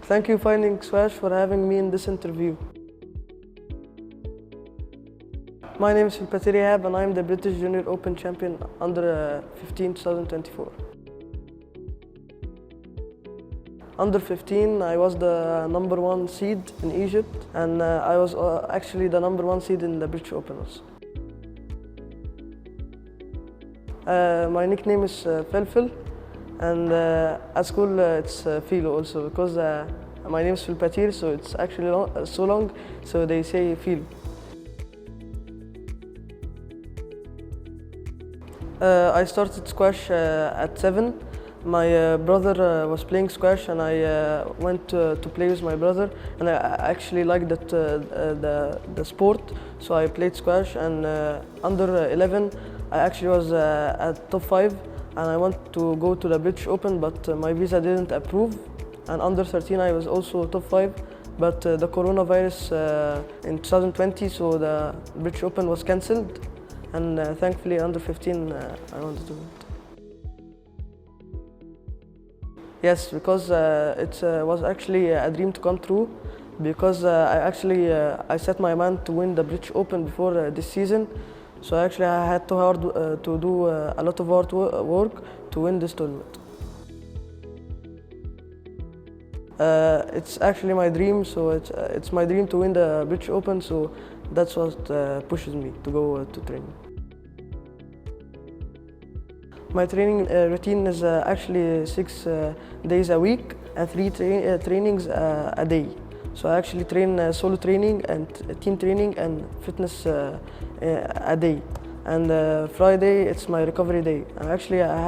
Thank you, FindingSquash, for having me in this interview. My name is Philopater Ehab, and I am the British Junior Open Champion under 15 2024. Under 15, I was the #1 seed in Egypt, and I was actually the #1 seed in the British Open also. My nickname is Phil, and at school it's Philo also, because my name is Philopater, so it's actually so long, so they say Philo. I started squash at 7. My brother was playing squash, and I went to play with my brother, and I actually liked the sport, so I played squash. And under 11, I actually was at top 5, and I wanted to go to the British Open, but my visa didn't approve. And under 13, I was also top 5, but the coronavirus in 2020, so the British Open was cancelled, and thankfully under 15, I wanted to do it. Yes, because it was actually a dream to come true, because I set my mind to win the British Open before this season. So actually I had to do a lot of hard work to win this tournament. It's actually my dream, so it's my dream to win the British Open, so that's what pushes me to go to training. My training routine is actually 6 days a week and 3 trainings a day. So I actually train solo training and team training and fitness a day. And Friday it's my recovery day. And actually I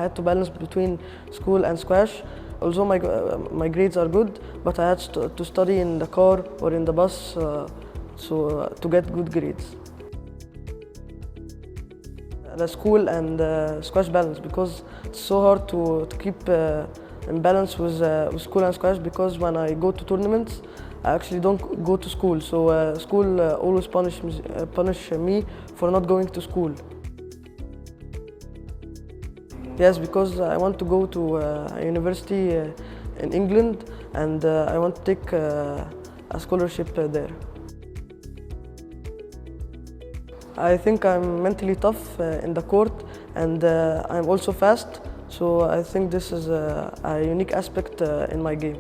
had to balance between school and squash. Although my grades are good, but I had to study in the car or in the bus to get good grades. The school and squash balance, because it's so hard to keep in balance with school and squash, because when I go to tournaments, I actually don't go to school. So school always punish me for not going to school. Yes, because I want to go to a university in England, and I want to take a scholarship there. I think I'm mentally tough in the court, and I'm also fast, so I think this is a unique aspect in my game.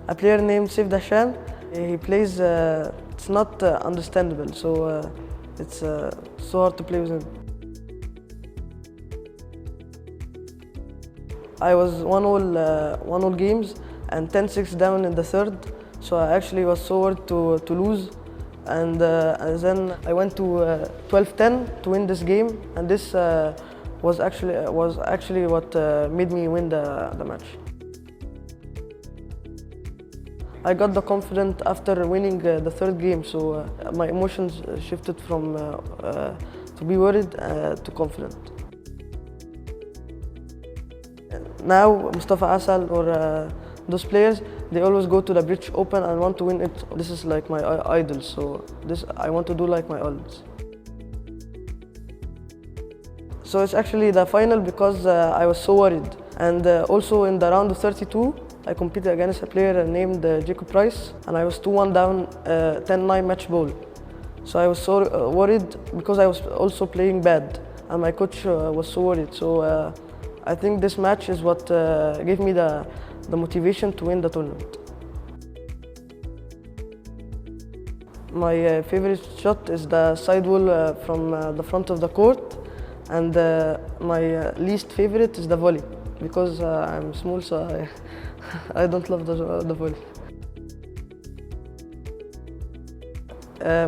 A player named Saif Dashan, he plays, it's not understandable, so it's so hard to play with him. I was 1-all games and 10-6 down in the third, so I actually was so worried to lose. And then I went to 12-10 to win this game, and this was actually what made me win the match. I got the confidence after winning the third game, so my emotions shifted from to be worried to confident. Now Mustafa Asal or those players, they always go to the British Open and want to win it. This is like my idol, so I want to do like my idols. So it's actually the final, because I was so worried. And also in the round of 32, I competed against a player named Jacob Price, and I was 2-1 down 10-9 match ball. So I was so worried, because I was also playing bad, and my coach was so worried. So I think this match is what gave me the motivation to win the tournament. My favorite shot is the sidewall from the front of the court, and my least favorite is the volley, because I'm small, so I don't love the volley.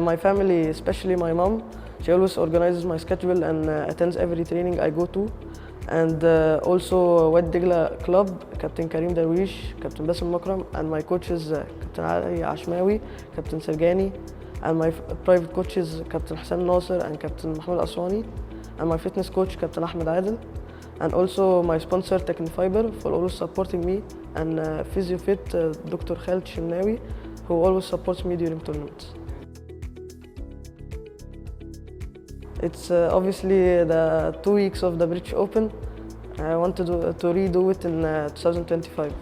My family, especially my mom, she always organizes my schedule and attends every training I go to. And also Wad Digla Club, Captain Karim Darwish, Captain Bassem Makram, and my coaches Captain Ali Ashmawi, Captain Sergani, and my private coaches Captain Hassan Nasser and Captain Mahmoud Aswani, and my fitness coach Captain Ahmed Adel, and also my sponsor Technifiber for always supporting me, and PhysioFit Dr. Khaled Shimnawi, who always supports me during tournaments. It's obviously the 2 weeks of the British Open. I want to redo it in 2025.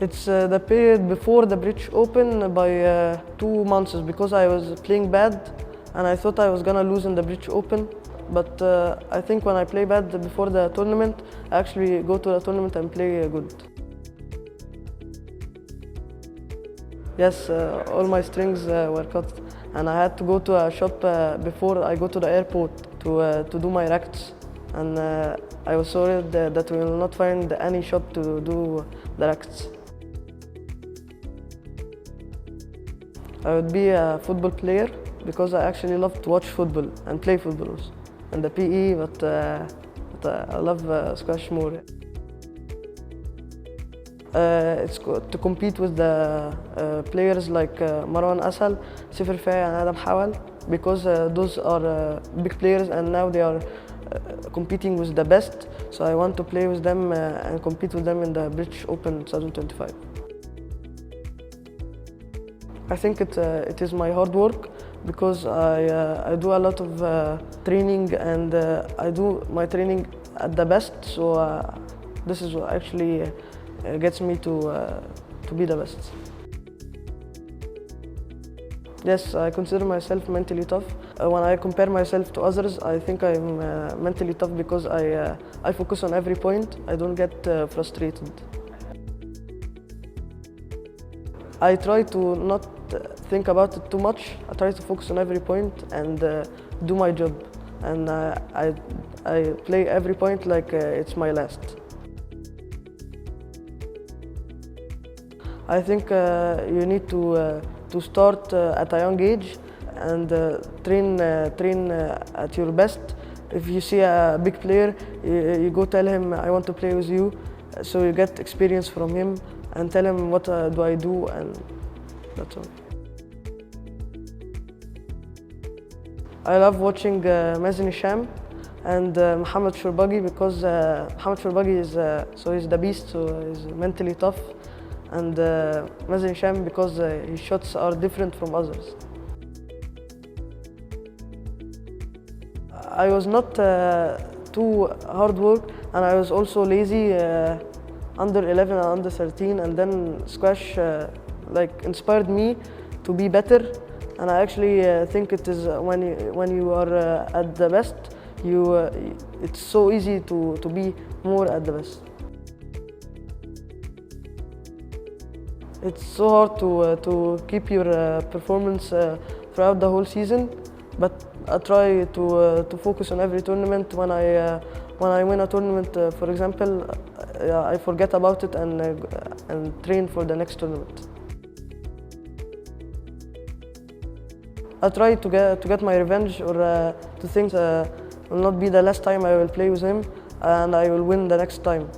It's the period before the British Open by 2 months because I was playing bad and I thought I was gonna lose in the British Open. But I think when I play bad before the tournament, I actually go to the tournament and play good. Yes, all my strings were cut and I had to go to a shop before I go to the airport to do my rackets. And I was sorry that we will not find any shop to do the rackets. I would be a football player because I actually love to watch football and play football also. And the PE, but I love squash more. It's to compete with the players like Marwan Asal, Sifir Fay and Adam Hawal because those are big players and now they are competing with the best. So I want to play with them and compete with them in the British Open 2025. I think it is my hard work because I do a lot of training and I do my training at the best. So this is what actually gets me to be the best. Yes, I consider myself mentally tough. When I compare myself to others, I think I'm mentally tough because I focus on every point. I don't get frustrated. I try to not think about it too much. I try to focus on every point and do my job. And I play every point like it's my last. I think you need to start at a young age and train at your best. If you see a big player, you go tell him, I want to play with you. So you get experience from him and tell him what do I do, and that's all. I love watching Mazen Hisham and Mohamed Shourbaghi because Mohamed Shourbaghi is he's the beast, so he's mentally tough, and Mazen Hisham because his shots are different from others. I was not too hard work and I was also lazy under 11 and under 13, and then squash like inspired me to be better. And I actually think it is when you are at the best, it's so easy to be more at the best. It's so hard to keep your performance throughout the whole season, but I try to focus on every tournament. When I win a tournament, for example, I forget about it and train for the next tournament. I try to get my revenge, or to think will not be the last time I will play with him, and I will win the next time.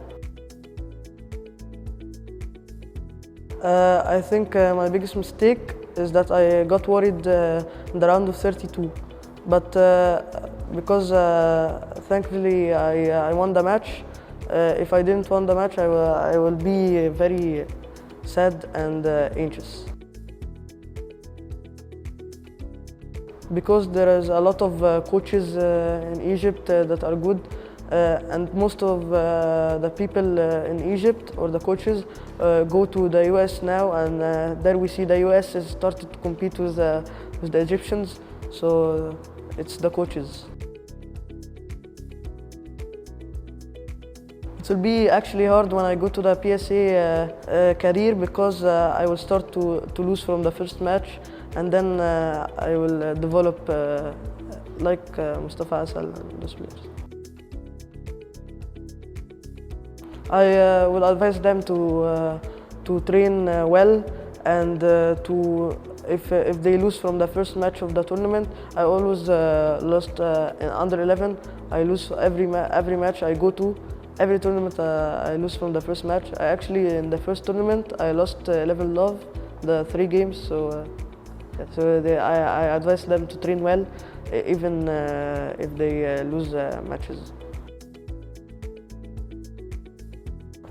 I think my biggest mistake is that I got worried in the round of 32, but because thankfully I won the match. If I didn't win the match, I will be very sad and anxious. Because there is a lot of coaches in Egypt that are good, and most of the people in Egypt, or the coaches, go to the US now, and there we see the US has started to compete with the Egyptians, so it's the coaches. It will be actually hard when I go to the PSA career because I will start to lose from the first match, and then I will develop like Mustafa Asal and those players. I will advise them to train well, and if they lose from the first match of the tournament. I always lost in under 11. I lose every match I go to. Every tournament I lose from the first match. In the first tournament I lost 11 love, the 3 games. So I advise them to train well, even if they lose matches.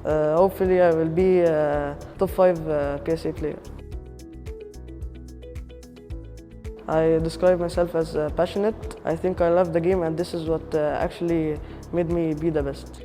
Hopefully I will be a top 5 PSA player. I describe myself as passionate. I think I love the game, and this is what actually made me be the best.